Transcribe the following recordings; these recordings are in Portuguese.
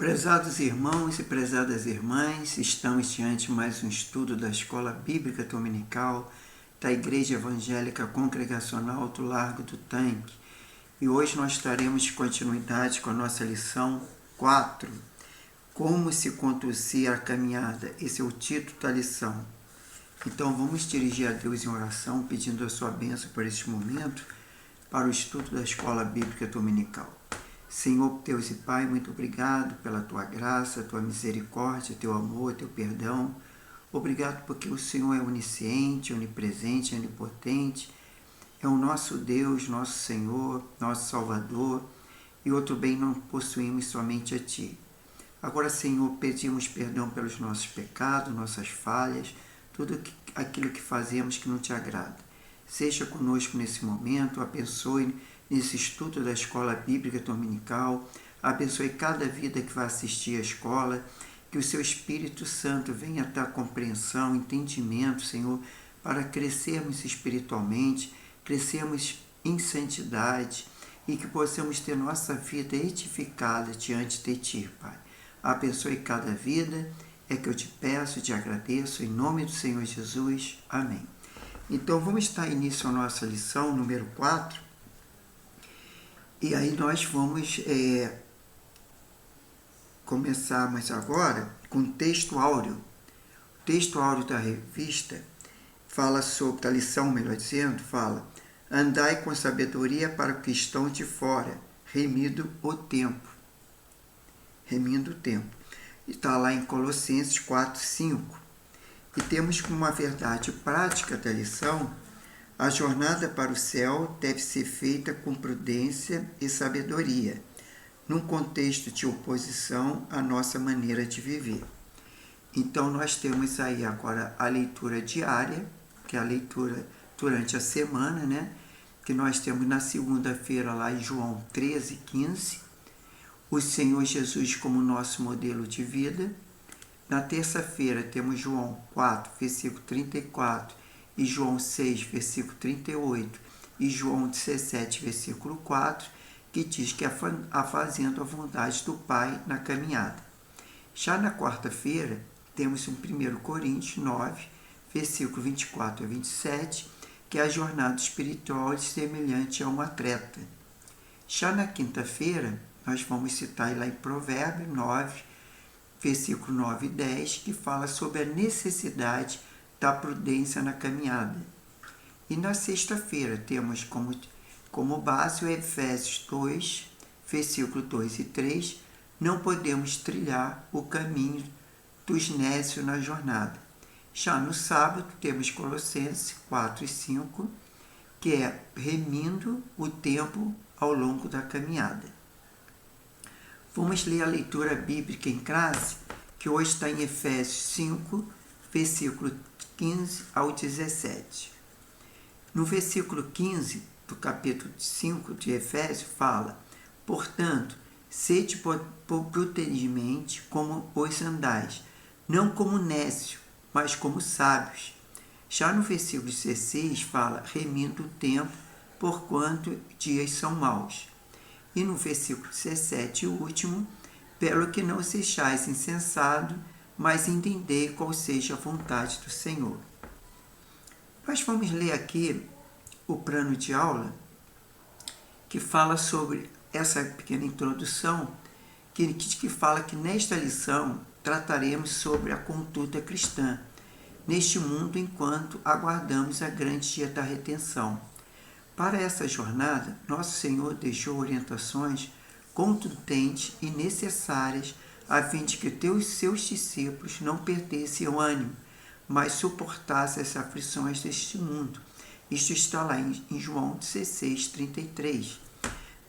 Prezados irmãos e prezadas irmãs, estamos diante de mais um estudo da Escola Bíblica Dominical da Igreja Evangélica Congregacional do Largo do Tanque. E hoje nós estaremos de continuidade com a nossa lição 4, Como se conduzir a caminhada. Esse é o título da lição. Então vamos dirigir a Deus em oração, pedindo a sua bênção por este momento, para o estudo da Escola Bíblica Dominical. Senhor Deus e Pai, muito obrigado pela Tua graça, Tua misericórdia, Teu amor, Teu perdão. Obrigado porque o Senhor é onisciente, onipresente, onipotente. É o nosso Deus, nosso Senhor, nosso Salvador, e outro bem não possuímos somente a Ti. Agora, Senhor, pedimos perdão pelos nossos pecados, nossas falhas, tudo aquilo que fazemos que não Te agrada. Seja conosco nesse momento, abençoe nesse estudo da Escola Bíblica Dominical, abençoe cada vida que vai assistir à escola, que o Seu Espírito Santo venha dar compreensão, entendimento, Senhor, para crescermos espiritualmente, crescermos em santidade e que possamos ter nossa vida edificada diante de Ti, Pai. Abençoe cada vida, é que eu te peço, te agradeço, em nome do Senhor Jesus. Amém. Então, vamos dar início à nossa lição número 4, e aí nós vamos começar mais agora com o texto áureo. O texto áureo da revista fala sobre, a lição, melhor dizendo, fala: andai com sabedoria para o que estão de fora, remindo o tempo. Remindo o tempo. Está lá em Colossenses 4, 5. E temos como uma verdade prática da lição: a jornada para o céu deve ser feita com prudência e sabedoria, num contexto de oposição à nossa maneira de viver. Então, nós temos aí agora a leitura diária, que é a leitura durante a semana, né? Que nós temos na segunda-feira lá em João 13, 15, o Senhor Jesus como nosso modelo de vida. Na terça-feira temos João 4, versículo 34, e João 6, versículo 38, e João 17, versículo 4, que diz que fazendo a vontade do Pai na caminhada. Já na quarta-feira, temos um 1 Coríntios 9, versículo 24 a 27, que é a jornada espiritual semelhante a um atleta. Já na quinta-feira, nós vamos citar lá em Provérbios 9, versículo 9 e 10, que fala sobre a necessidade da prudência na caminhada. E na sexta-feira temos como base o Efésios 2, versículo 2 e 3, não podemos trilhar o caminho dos nécios na jornada. Já no sábado temos Colossenses 4 e 5, que é remindo o tempo ao longo da caminhada. Vamos ler a leitura bíblica em classe, que hoje está em Efésios 5, versículo 15 ao 17. No versículo 15 do capítulo 5 de Efésios fala: portanto, sede prudentemente como os andais, não como nécio, mas como sábios. Já no versículo 16 fala: remindo o tempo, porquanto dias são maus. E no versículo 17, o último: pelo que não sejais insensato, mas entendei qual seja a vontade do Senhor. Nós vamos ler aqui o plano de aula, que fala sobre essa pequena introdução, que fala que nesta lição trataremos sobre a conduta cristã neste mundo enquanto aguardamos a grande dia da redenção. Para essa jornada, nosso Senhor deixou orientações contundentes e necessárias a fim de que seus discípulos não perdessem o ânimo, mas suportassem as aflições deste mundo. Isto está lá em João 16, 33.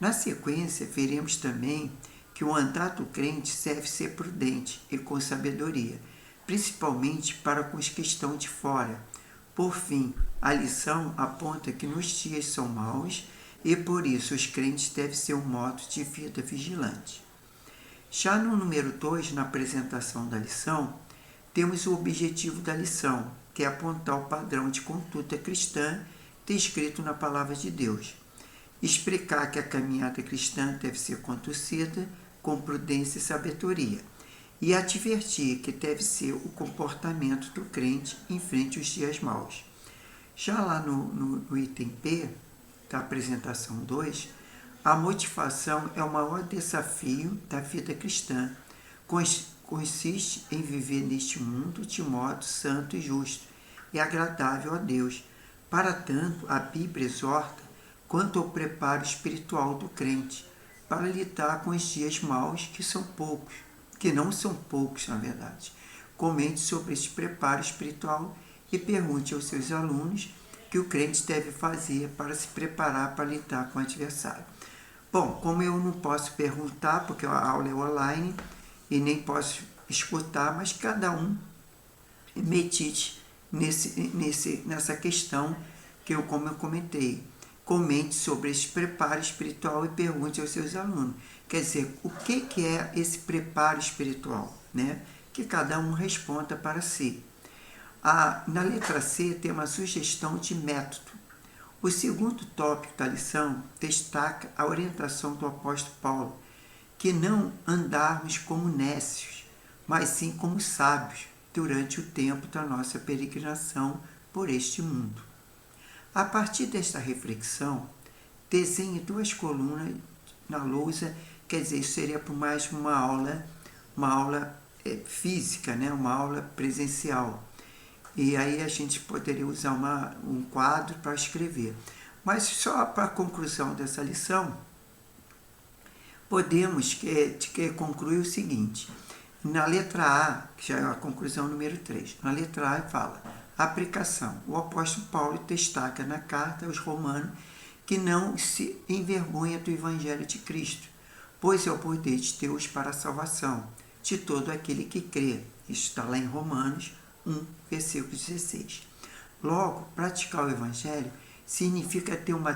Na sequência, veremos também que o andar do crente deve ser prudente e com sabedoria, principalmente para com os que estão de fora. Por fim, a lição aponta que nos dias são maus e por isso os crentes devem ser um modo de vida vigilante. Já no número 2, na apresentação da lição, temos o objetivo da lição, que é apontar o padrão de conduta cristã descrito na Palavra de Deus. Explicar que a caminhada cristã deve ser conduzida com prudência e sabedoria, e advertir que deve ser o comportamento do crente em frente aos dias maus. Já lá no item P, da apresentação 2, a motivação é o maior desafio da vida cristã. Consiste em viver neste mundo de modo santo e justo e agradável a Deus. Para tanto, a Bíblia exorta quanto ao preparo espiritual do crente para lidar com os dias maus, que não são poucos, na verdade. Comente sobre esse preparo espiritual e pergunte aos seus alunos o que o crente deve fazer para se preparar para lidar com o adversário. Bom, como eu não posso perguntar, porque a aula é online e nem posso escutar, mas cada um medite nessa questão como eu comentei. Comente sobre esse preparo espiritual e pergunte aos seus alunos. Quer dizer, o que é esse preparo espiritual? Né? Que cada um responda para si. Na letra C tem uma sugestão de método. O segundo tópico da lição destaca a orientação do apóstolo Paulo, que não andarmos como nécios, mas sim como sábios durante o tempo da nossa peregrinação por este mundo. A partir desta reflexão, desenhe 2 colunas na lousa, quer dizer, isso seria por mais uma aula física, né? Uma aula presencial. E aí a gente poderia usar um quadro para escrever. Mas só para a conclusão dessa lição, podemos concluir o seguinte. Na letra A, que já é a conclusão número 3, na letra A fala: aplicação. O apóstolo Paulo destaca na carta aos Romanos que não se envergonha do Evangelho de Cristo, pois é o poder de Deus para a salvação de todo aquele que crê. Isso está lá em Romanos 1, versículo 16. Logo, praticar o Evangelho significa ter uma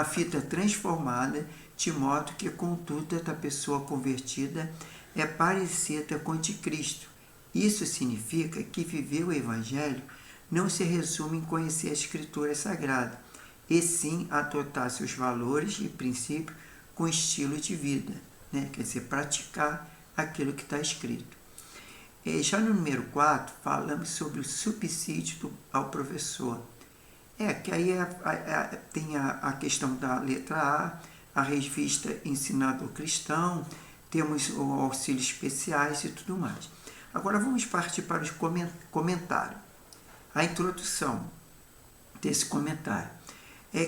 fita transformada, de modo que a conduta da pessoa convertida é parecida com a de Cristo. Isso significa que viver o Evangelho não se resume em conhecer a Escritura Sagrada, e sim adotar seus valores e princípios com estilo de vida, né? Quer dizer, praticar aquilo que está escrito. Já no número 4, falamos sobre o subsídio ao professor. Que aí tem a questão da letra A revista Ensinador Cristão, temos o auxílio especiais e tudo mais. Agora vamos partir para os comentários. A introdução desse comentário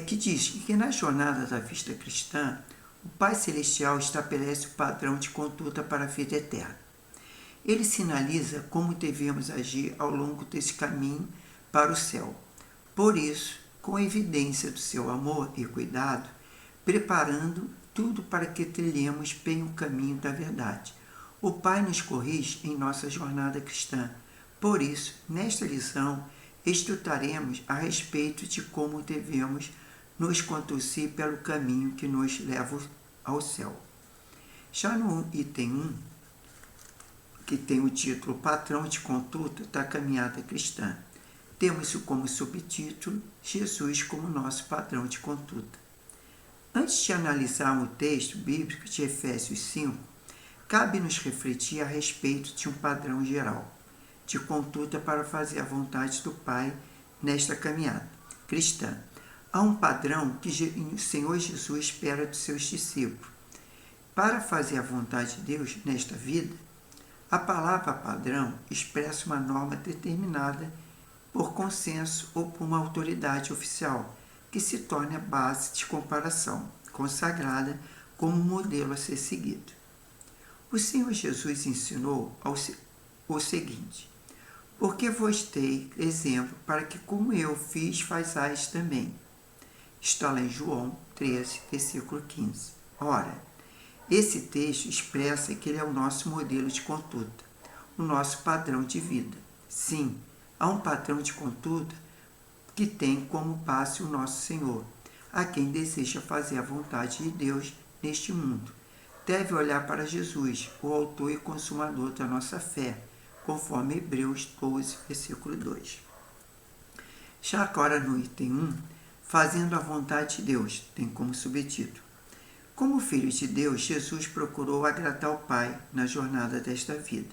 que diz que na jornada da vida cristã, o Pai Celestial estabelece o padrão de conduta para a vida eterna. Ele sinaliza como devemos agir ao longo desse caminho para o céu. Por isso, com evidência do seu amor e cuidado, preparando tudo para que trilhemos bem o caminho da verdade. O Pai nos corrige em nossa jornada cristã. Por isso, nesta lição, estudaremos a respeito de como devemos nos conduzir pelo caminho que nos leva ao céu. Já no item 1, que tem o título Padrão de Conduta da Caminhada Cristã, temos como subtítulo Jesus como nosso padrão de conduta. Antes de analisarmos o texto bíblico de Efésios 5, cabe-nos refletir a respeito de um padrão geral de conduta para fazer a vontade do Pai nesta caminhada cristã. Há um padrão que o Senhor Jesus espera dos seus discípulos. Para fazer a vontade de Deus nesta vida, a palavra padrão expressa uma norma determinada por consenso ou por uma autoridade oficial, que se torna a base de comparação, consagrada como modelo a ser seguido. O Senhor Jesus ensinou o seguinte: porque vos dei exemplo para que, como eu fiz, façais também. Está lá em João 13, versículo 15. Ora, esse texto expressa que ele é o nosso modelo de conduta, o nosso padrão de vida. Sim, há um padrão de conduta que tem como base o nosso Senhor, a quem deseja fazer a vontade de Deus neste mundo. Deve olhar para Jesus, o autor e consumador da nossa fé, conforme Hebreus 12, versículo 2. Já agora no item 1, fazendo a vontade de Deus, tem como subtítulo: Como filho de Deus, Jesus procurou agradar ao Pai na jornada desta vida,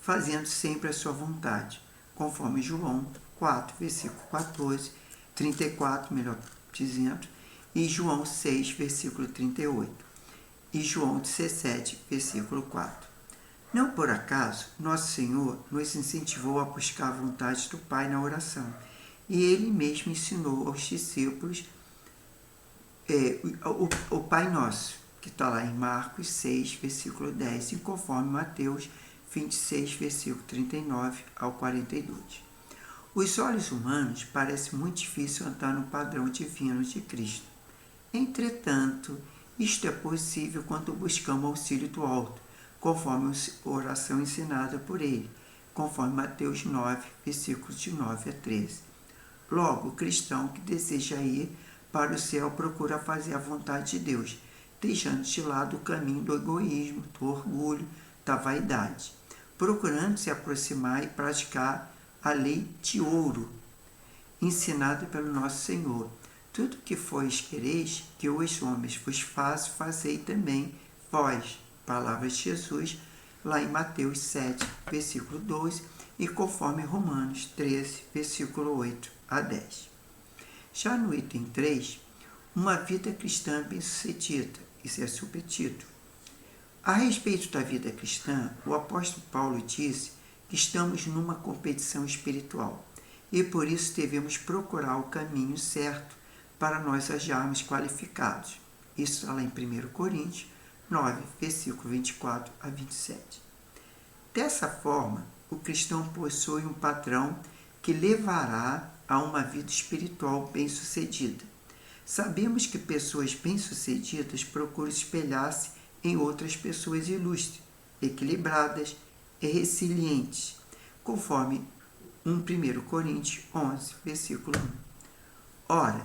fazendo sempre a sua vontade, conforme João 4, versículo 14, 34, melhor dizendo, e João 6, versículo 38, e João 17, versículo 4. Não por acaso, Nosso Senhor nos incentivou a buscar a vontade do Pai na oração, e Ele mesmo ensinou aos discípulos o Pai Nosso, que está lá em Marcos 6, versículo 10, e conforme Mateus 26, versículo 39 ao 42. Os olhos humanos parecem muito difícil andar no padrão divino de Cristo. Entretanto, isto é possível quando buscamos auxílio do alto, conforme a oração ensinada por ele, conforme Mateus 9, versículos de 9 a 13. Logo, o cristão que deseja ir para o céu procura fazer a vontade de Deus, deixando de lado o caminho do egoísmo, do orgulho, da vaidade, procurando se aproximar e praticar a lei de ouro, ensinada pelo nosso Senhor. Tudo que vós quereis que os homens vos façam, fazei também vós. Palavras de Jesus, lá em Mateus 7, versículo 12, e conforme Romanos 13, versículo 8 a 10. Já no item 3, uma vida cristã bem-sucedida. Isso é subtítulo. A respeito da vida cristã, o apóstolo Paulo disse que estamos numa competição espiritual e por isso devemos procurar o caminho certo para nós ajarmos qualificados. Isso está lá em 1 Coríntios 9, versículo 24 a 27. Dessa forma, o cristão possui um padrão que levará a uma vida espiritual bem-sucedida. Sabemos que pessoas bem-sucedidas procuram espelhar-se em outras pessoas ilustres, equilibradas e resilientes, conforme 1 Coríntios 11, versículo 1. Ora,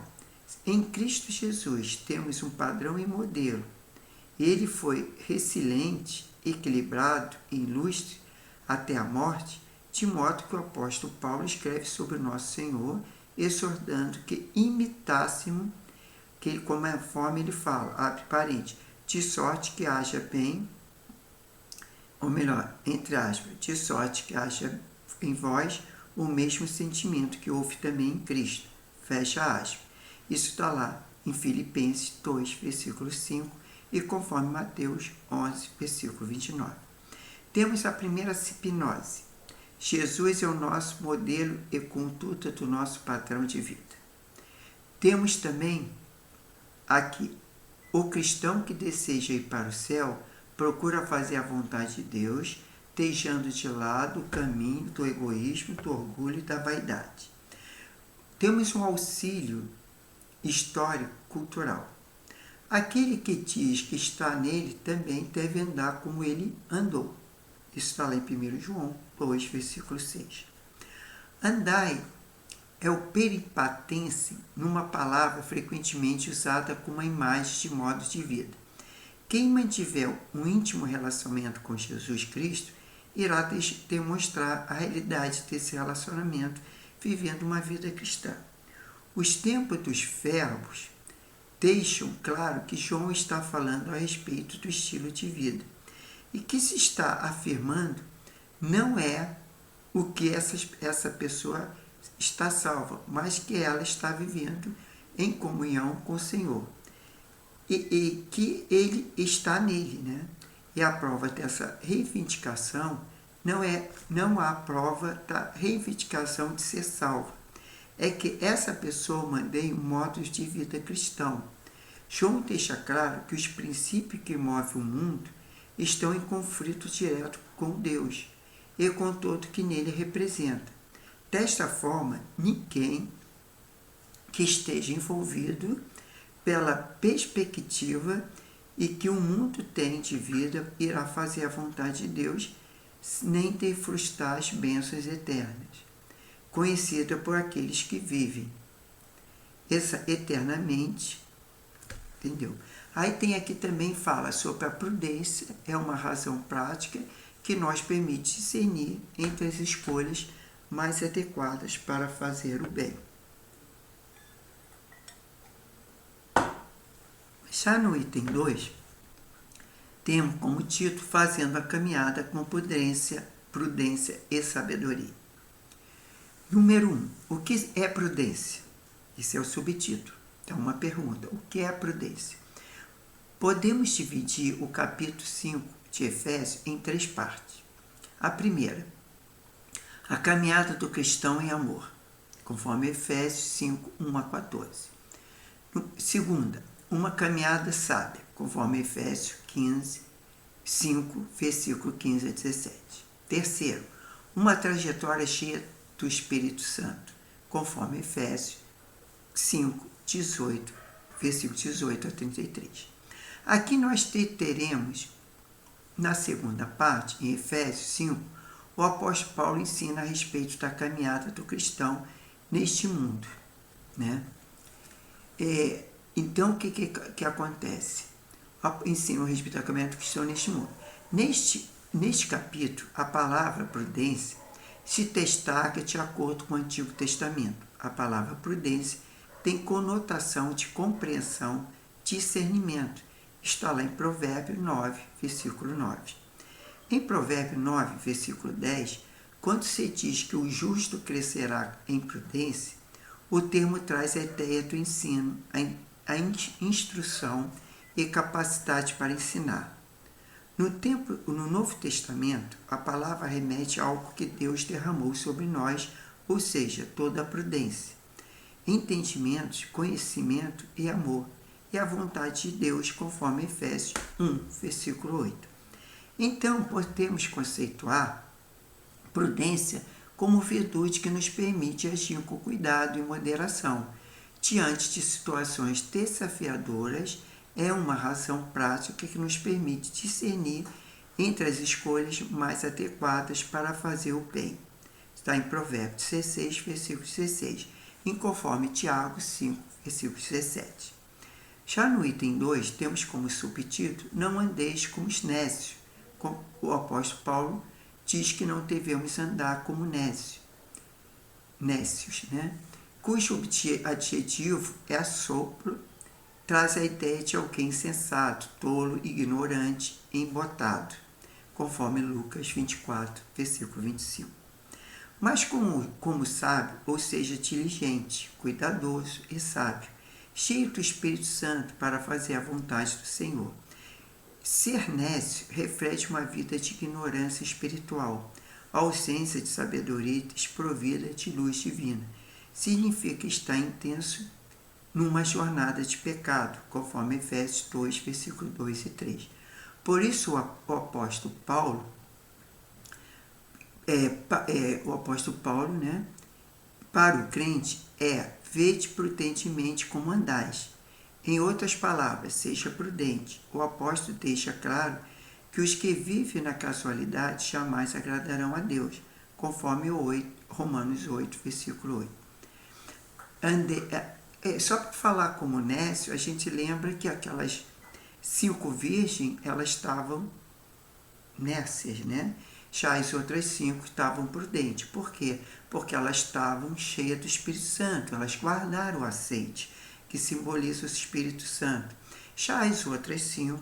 em Cristo Jesus temos um padrão e modelo. Ele foi resiliente, equilibrado e ilustre até a morte, de modo que o apóstolo Paulo escreve sobre o nosso Senhor, exortando que imitássemos, que conforme ele fala, abre parênteses, de sorte que haja bem, ou melhor, entre aspas, de sorte que haja em vós o mesmo sentimento que houve também em Cristo, fecha aspas. Isso está lá em Filipenses 2, versículo 5, e conforme Mateus 11, versículo 29. Temos a primeira hipnose. Jesus é o nosso modelo e conduta do nosso padrão de vida. Temos também aqui, o cristão que deseja ir para o céu procura fazer a vontade de Deus, deixando de lado o caminho do egoísmo, do orgulho e da vaidade. Temos um auxílio histórico-cultural. Aquele que diz que está nele também deve andar como ele andou. Isso está lá em 1 João 2, versículo 6. Andai é o peripatense, numa palavra frequentemente usada como uma imagem de modo de vida. Quem mantiver um íntimo relacionamento com Jesus Cristo irá demonstrar a realidade desse relacionamento, vivendo uma vida cristã. Os tempos dos verbos deixam claro que João está falando a respeito do estilo de vida e que se está afirmando não é o que essa pessoa está salva, mas que ela está vivendo em comunhão com o Senhor e que ele está nele, né? E a prova dessa reivindicação não há prova da reivindicação de ser salva. É que essa pessoa mantém um modo de vida cristão. João deixa claro que os princípios que movem o mundo estão em conflito direto com Deus e com tudo que nele representa. Desta forma, ninguém que esteja envolvido pela perspectiva e que o mundo tem de vida irá fazer a vontade de Deus, nem defrustrar as bênçãos eternas, conhecida por aqueles que vivem eternamente, entendeu? Aí tem aqui também fala sobre a prudência, é uma razão prática que nos permite discernir entre as escolhas mais adequadas para fazer o bem. Já no item 2, temos como título Fazendo a Caminhada com Prudência e Sabedoria. Número 1. O que é prudência? Esse é o subtítulo. Então, uma pergunta. O que é prudência? Podemos dividir o capítulo 5 de Efésios em 3 partes. A primeira, a caminhada do cristão em amor, conforme Efésios 5, 1 a 14. Segunda, uma caminhada sábia, conforme Efésios 15, 5, versículo 15 a 17. Terceiro, uma trajetória cheia do Espírito Santo, conforme Efésios 5, 18, versículo 18 a 33. Aqui nós teremos, na segunda parte, em Efésios 5, o apóstolo Paulo ensina a respeito da caminhada do cristão neste mundo, né? Então, o que acontece? Ensina a respeito da caminhada do cristão neste mundo. Neste capítulo, a palavra prudência se destaca de acordo com o Antigo Testamento. A palavra prudência tem conotação de compreensão, discernimento. Está lá em Provérbio 9, versículo 9. Em Provérbio 9, versículo 10, quando se diz que o justo crescerá em prudência, o termo traz a ideia do ensino, a instrução e capacidade para ensinar. No Novo Testamento, a palavra remete a algo que Deus derramou sobre nós, ou seja, toda a prudência, entendimentos, conhecimento e amor, e a vontade de Deus, conforme Efésios 1, versículo 8. Então, podemos conceituar prudência como virtude que nos permite agir com cuidado e moderação. Diante de situações desafiadoras, é uma razão prática que nos permite discernir entre as escolhas mais adequadas para fazer o bem. Está em Provérbios 16, versículo 16, e conforme Tiago 5, versículo 17. Já no item 2, temos como subtítulo Não andeis como os nécios. O apóstolo Paulo diz que não devemos andar como nécios, né? Cujo adjetivo é assopro, traz a ideia de alguém insensato, tolo, ignorante, conforme Lucas 24, versículo 25. Mas como sábio, ou seja, diligente, cuidadoso e sábio, cheio do Espírito Santo para fazer a vontade do Senhor. Ser nécio reflete uma vida de ignorância espiritual, a ausência de sabedoria desprovida de luz divina. Significa estar intenso numa jornada de pecado, conforme Efésios 2, versículo 2 e 3. Por isso o apóstolo Paulo, né, para o crente vede prudentemente como andais. Em outras palavras, seja prudente. O apóstolo deixa claro que os que vivem na casualidade jamais agradarão a Deus, conforme Romanos 8, versículo 8. Só para falar como nécio, a gente lembra que aquelas 5 virgens, elas estavam nécias, né? Já as outras 5 estavam prudentes. Por quê? Porque elas estavam cheias do Espírito Santo, elas guardaram o azeite, que simboliza o Espírito Santo. Já as outras 5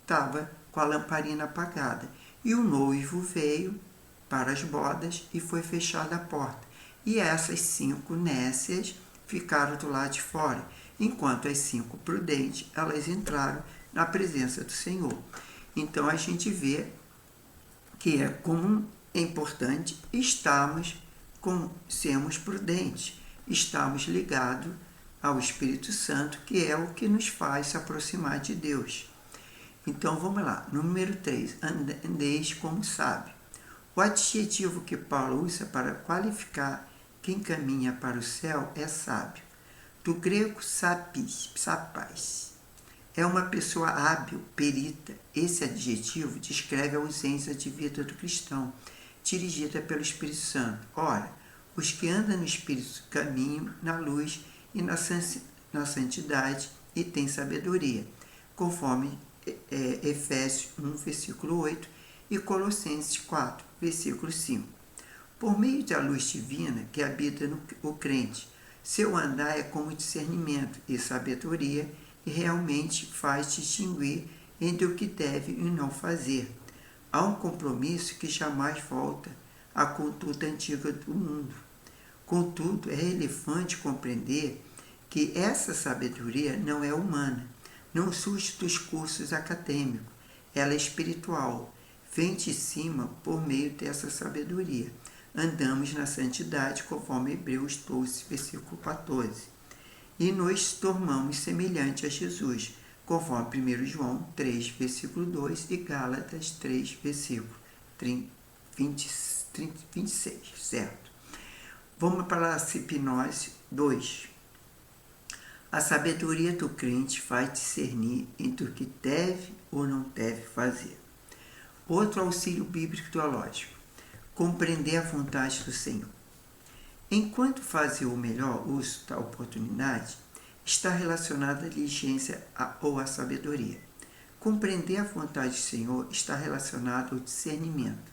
estavam com a lamparina apagada. E o noivo veio para as bodas e foi fechada a porta. E essas 5 nécias ficaram do lado de fora, enquanto as 5 prudentes, elas entraram na presença do Senhor. Então a gente vê que é importante sermos prudentes, estarmos ligados ao Espírito Santo, que é o que nos faz se aproximar de Deus. Então vamos lá, número 3, andeis como sábio. O adjetivo que Paulo usa para qualificar quem caminha para o céu é sábio. Do grego sapais. É uma pessoa hábil, perita. Esse adjetivo descreve a ausência de vida do cristão, dirigida pelo Espírito Santo. Ora, os que andam no Espírito caminham na luz e na santidade e têm sabedoria, conforme Efésios 1, versículo 8 e Colossenses 4, versículo 5. Por meio da luz divina que habita no crente, seu andar é como discernimento e sabedoria e realmente faz distinguir entre o que deve e não fazer. Há um compromisso que jamais volta à conduta antiga do mundo. Contudo, é relevante compreender que essa sabedoria não é humana, não surge dos cursos acadêmicos, ela é espiritual, vem de cima por meio dessa sabedoria. Andamos na santidade, conforme Hebreus 12, versículo 14. E nos tornamos semelhantes a Jesus, conforme 1 João 3, versículo 2 e Gálatas 3, versículo 26, certo? Vamos para a hipnose 2. A sabedoria do crente faz discernir entre o que deve ou não deve fazer. Outro auxílio bíblico teológico. Compreender a vontade do Senhor. Enquanto fazer o melhor uso da oportunidade, está relacionado à diligência ou à sabedoria. Compreender a vontade do Senhor está relacionado ao discernimento.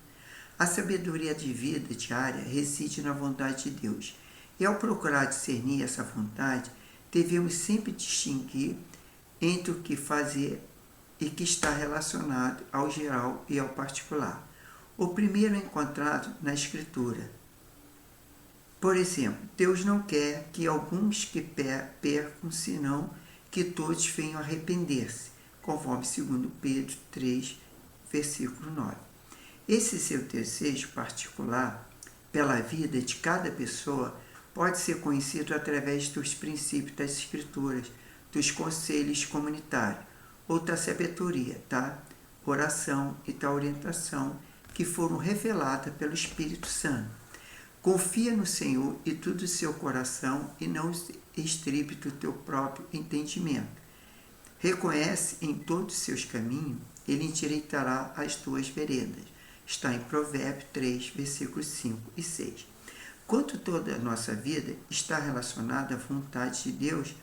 A sabedoria de vida diária reside na vontade de Deus. E ao procurar discernir essa vontade, devemos sempre distinguir entre o que fazer e que está relacionado ao geral e ao particular. O primeiro é encontrado na Escritura. Por exemplo, Deus não quer que alguns que percam, senão que todos venham a arrepender-se, conforme 2 Pedro 3, versículo 9. Esse seu desejo particular pela vida de cada pessoa pode ser conhecido através dos princípios das Escrituras, dos conselhos comunitários, ou da sabedoria, da oração e da orientação que foram reveladas pelo Espírito Santo. Confia no Senhor e tudo o seu coração e não estribe do teu próprio entendimento. Reconhece em todos os seus caminhos, ele endireitará as tuas veredas. Está em Provérbios 3, versículos 5 e 6. Quanto toda a nossa vida está relacionada à vontade de Deus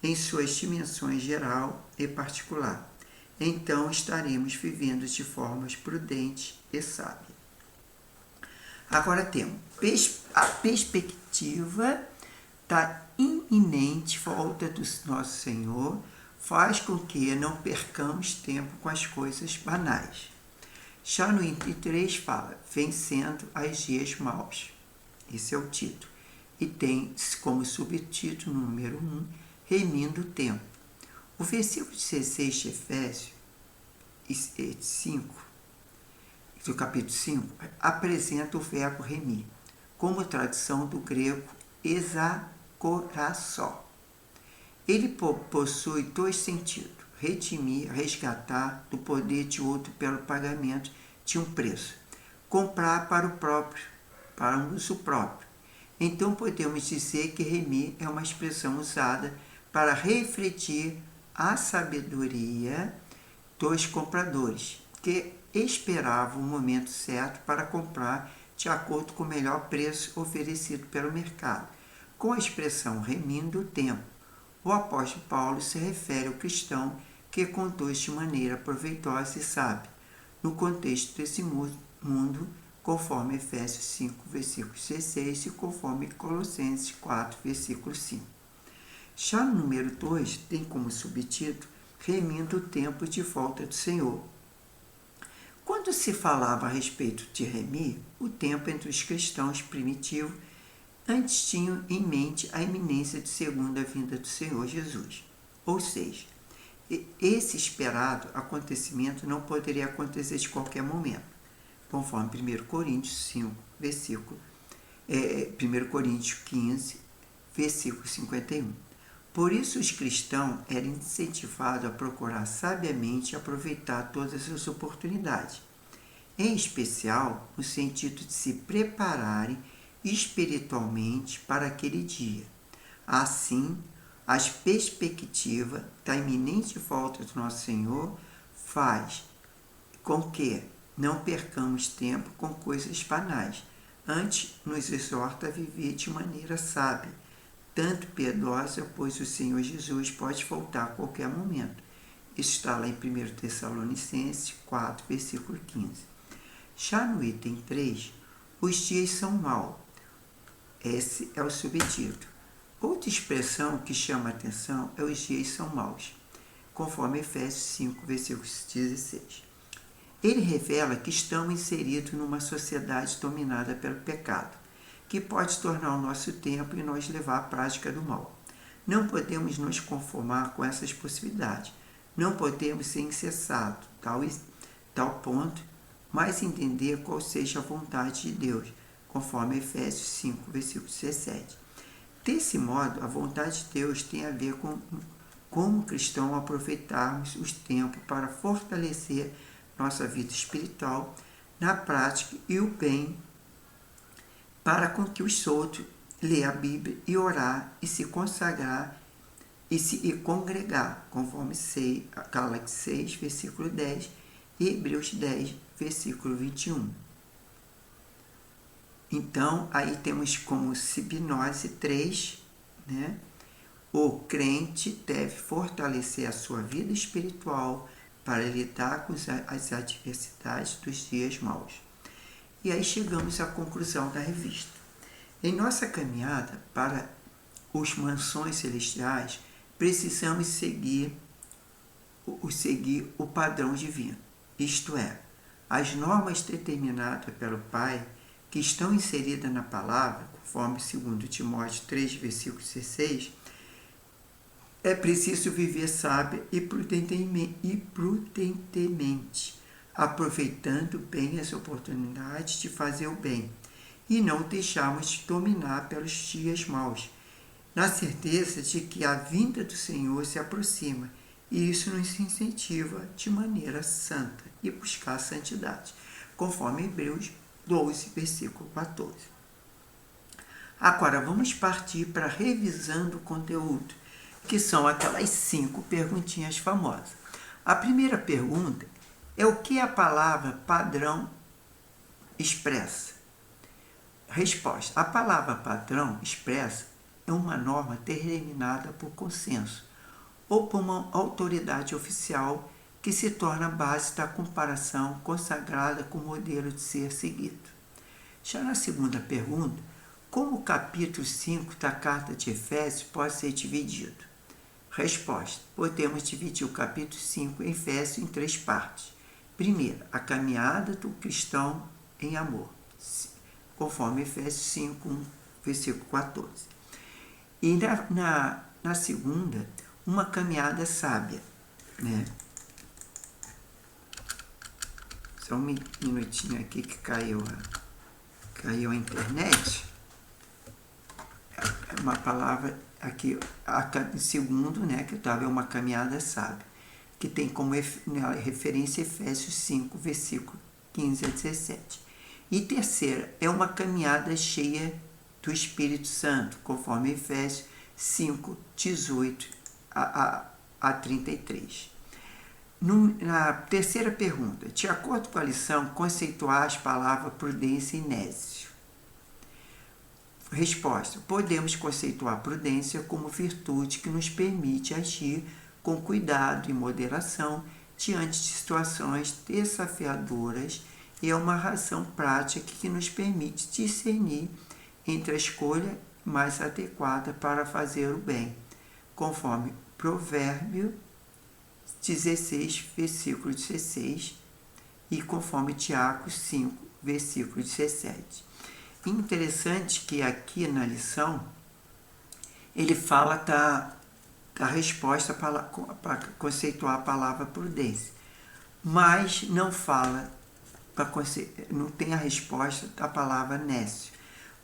em suas dimensões geral e particular, então estaremos vivendo de formas prudentes e sábias. Agora temos a perspectiva da iminente volta do nosso Senhor faz com que não percamos tempo com as coisas banais. Já no item 3 fala, vencendo as dias maus. Esse é o título. E tem como subtítulo número 1, remindo o tempo. O versículo 16 de Efésios 5, do capítulo 5, apresenta o verbo remir, como tradução do grego exakorassó. Ele possui dois sentidos, redimir, resgatar do poder de outro pelo pagamento de um preço, comprar para um uso próprio. Então podemos dizer que remir é uma expressão usada para refletir a sabedoria dos compradores, que esperavam o momento certo para comprar de acordo com o melhor preço oferecido pelo mercado. Com a expressão remindo o tempo, o apóstolo Paulo se refere ao cristão que conduz de maneira proveitosa e sábia, no contexto desse mundo, conforme Efésios 5, versículo 16 e conforme Colossenses 4, versículo 5. Já no número 2 tem como subtítulo remindo o tempo de volta do Senhor. Quando se falava a respeito de remir, o tempo entre os cristãos primitivos antes tinham em mente a iminência de segunda vinda do Senhor Jesus. Ou seja, esse esperado acontecimento não poderia acontecer de qualquer momento, conforme 1 Coríntios 5, versículo 1 Coríntios 15, versículo 51. Por isso os cristãos eram incentivados a procurar sabiamente aproveitar todas as oportunidades, em especial no sentido de se prepararem espiritualmente para aquele dia. Assim, a perspectiva da iminente volta do nosso Senhor faz com que não percamos tempo com coisas banais. Antes, nos exorta a viver de maneira sábia, tanto piedosa, pois o Senhor Jesus pode voltar a qualquer momento. Isso está lá em 1 Tessalonicenses 4, versículo 15. Já no item 3, os dias são maus. Esse é o subtítulo. Outra expressão que chama a atenção é os dias são maus. conforme Efésios 5, versículo 16. Ele revela que estamos inseridos numa sociedade dominada pelo pecado, que pode tornar o nosso tempo e nos levar à prática do mal. Não podemos nos conformar com essas possibilidades. Não podemos ser incessados, tal ponto, mas entender qual seja a vontade de Deus, conforme Efésios 5, versículo 17. Desse modo, a vontade de Deus tem a ver com como cristão aproveitarmos os tempos para fortalecer nossa vida espiritual na prática e o bem para com que os outros ler a Bíblia e orar e se consagrar e congregar, conforme Gálatas 6, versículo 10 e Hebreus 10, versículo 21. Então, aí temos como Sibnose 3, né? O crente deve fortalecer a sua vida espiritual para lidar com as adversidades dos dias maus. E aí chegamos à conclusão da revista. Em nossa caminhada para os mansões celestiais, precisamos seguir o padrão divino, isto é, as normas determinadas pelo Pai que estão inseridas na palavra, conforme 2 Timóteo 3, versículo 16, é preciso viver sábia e prudentemente, aproveitando bem as oportunidades de fazer o bem, e não deixarmos dominar pelos dias maus, na certeza de que a vinda do Senhor se aproxima, e isso nos incentiva de maneira santa e buscar a santidade, conforme Hebreus 12, versículo 14. Agora vamos partir para revisando o conteúdo, que são aquelas 5 perguntinhas famosas. A primeira pergunta é o que a palavra padrão expressa? Resposta: a palavra padrão expressa é uma norma determinada por consenso ou por uma autoridade oficial que se torna a base da comparação consagrada com o modelo de ser seguido. Já na segunda pergunta, como o capítulo 5 da carta de Efésios pode ser dividido? Resposta: podemos dividir o capítulo 5 em Efésios em 3 partes. Primeira, a caminhada do cristão em amor, conforme Efésios 5, 1, versículo 14. E na segunda, uma caminhada sábia, né? Só um minutinho aqui que caiu a internet. É uma palavra aqui, segundo, né, que estava, é uma caminhada sábia, que tem como referência Efésios 5, versículo 15 a 17. E terceira, é uma caminhada cheia do Espírito Santo, conforme Efésios 5, 18 a 33. Na terceira pergunta, de acordo com a lição, conceituar as palavras prudência e nécio. Resposta: podemos conceituar prudência como virtude que nos permite agir com cuidado e moderação diante de situações desafiadoras e é uma razão prática que nos permite discernir entre a escolha mais adequada para fazer o bem, conforme Provérbio 16, versículo 16 e conforme Tiago 5, versículo 17. Interessante que aqui na lição ele fala da resposta para conceituar a palavra prudência, mas não fala, não tem a resposta da palavra nécio.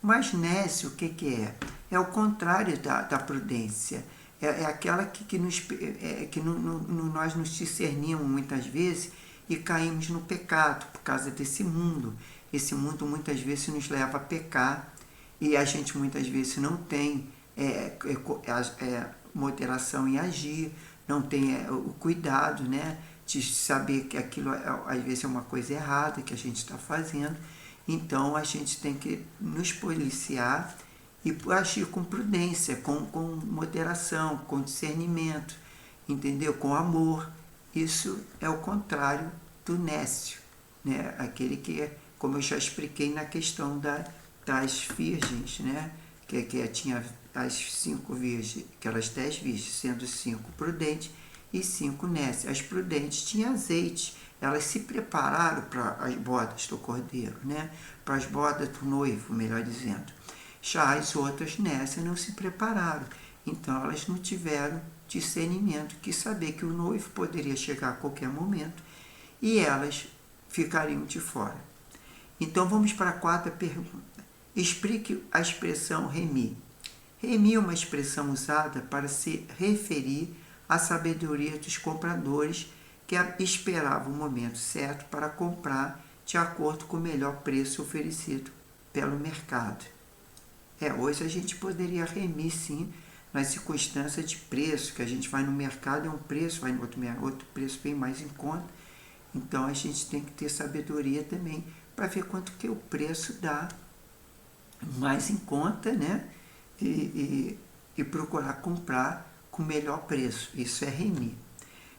Mas nécio, o que é? É o contrário da prudência. É aquela que nós nos discernimos muitas vezes e caímos no pecado por causa desse mundo. Esse mundo muitas vezes nos leva a pecar e a gente muitas vezes não tem moderação em agir, não tem o cuidado, né, de saber que aquilo às vezes é uma coisa errada que a gente está fazendo. Então a gente tem que nos policiar e agir com prudência, com moderação, com discernimento, entendeu? Com amor. Isso é o contrário do nécio, né? Aquele que, como eu já expliquei na questão das virgens, né? Que tinha as 5 virgens, aquelas 10 virgens, sendo 5 prudentes e 5 Nécia. As prudentes tinham azeite, elas se prepararam para as bodas do cordeiro, né? Para as bodas do noivo, melhor dizendo. Já as outras Nécia não se prepararam, então elas não tiveram discernimento, que saber que o noivo poderia chegar a qualquer momento e elas ficariam de fora. Então vamos para a quarta pergunta. Explique a expressão remi. Remi é uma expressão usada para se referir à sabedoria dos compradores que esperavam o momento certo para comprar de acordo com o melhor preço oferecido pelo mercado. Hoje a gente poderia remir sim nas circunstâncias de preço, que a gente vai no mercado é um preço, vai no outro preço bem mais em conta. Então a gente tem que ter sabedoria também para ver quanto que o preço dá mais em conta, né? E procurar comprar com o melhor preço. Isso é remir.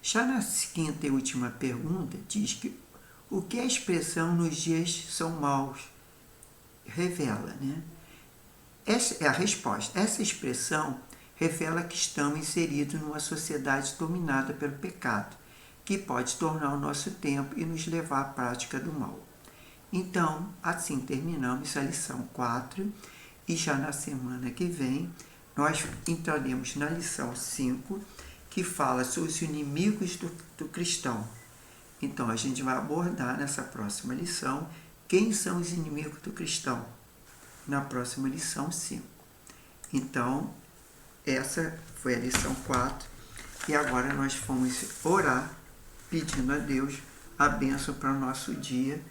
Já na quinta e última pergunta, diz que o que a expressão nos dias são maus revela, né? Essa é a resposta. Essa expressão revela que estamos inseridos numa sociedade dominada pelo pecado, que pode tornar o nosso tempo e nos levar à prática do mal. Então, assim terminamos a lição 4 e já na semana que vem nós entraremos na lição 5, que fala sobre os inimigos do cristão. Então, a gente vai abordar nessa próxima lição quem são os inimigos do cristão, na próxima lição 5. Então, essa foi a lição 4 e agora nós vamos orar pedindo a Deus a bênção para o nosso dia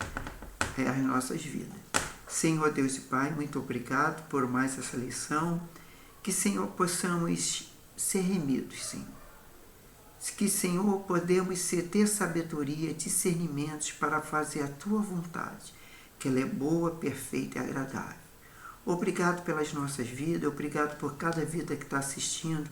e as nossas vidas. Senhor Deus e Pai, muito obrigado por mais essa lição, que, Senhor, possamos ser remidos, Senhor. Que, Senhor, podemos ter sabedoria, discernimentos para fazer a Tua vontade, que ela é boa, perfeita e agradável. Obrigado pelas nossas vidas, obrigado por cada vida que está assistindo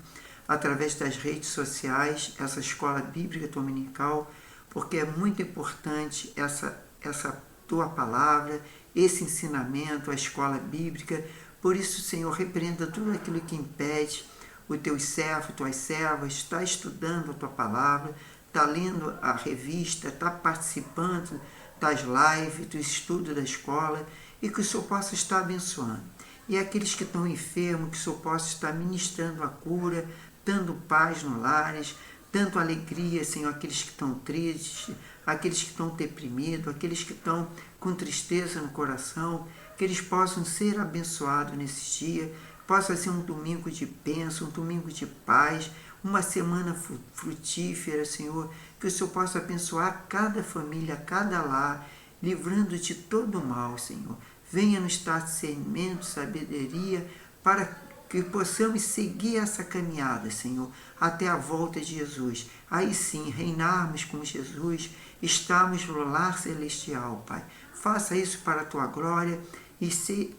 através das redes sociais, essa escola bíblica dominical, porque é muito importante essa Tua palavra, esse ensinamento, a escola bíblica. Por isso, Senhor, repreenda tudo aquilo que impede o Teu servo, Tuas servas, está estudando a Tua palavra, está lendo a revista, está participando das lives, do estudo da escola, e que o Senhor possa estar abençoando. E aqueles que estão enfermos, que o Senhor possa estar ministrando a cura, dando paz nos lares, dando alegria, Senhor, aqueles que estão tristes, aqueles que estão deprimidos, aqueles que estão com tristeza no coração, que eles possam ser abençoados nesse dia, possa ser um domingo de bênção, um domingo de paz, uma semana frutífera, Senhor, que o Senhor possa abençoar cada família, cada lar, livrando de todo o mal, Senhor. Venha nos dar discernimento, sabedoria, para que possamos seguir essa caminhada, Senhor, até a volta de Jesus. Aí sim, reinarmos com Jesus, estarmos no lar celestial, Pai. Faça isso para a Tua glória e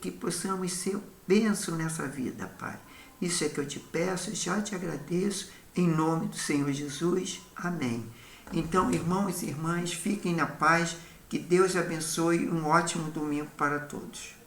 que possamos ser bênção nessa vida, Pai. Isso é que eu te peço, já te agradeço, em nome do Senhor Jesus. Amém. Então, irmãos e irmãs, fiquem na paz, que Deus abençoe, um ótimo domingo para todos.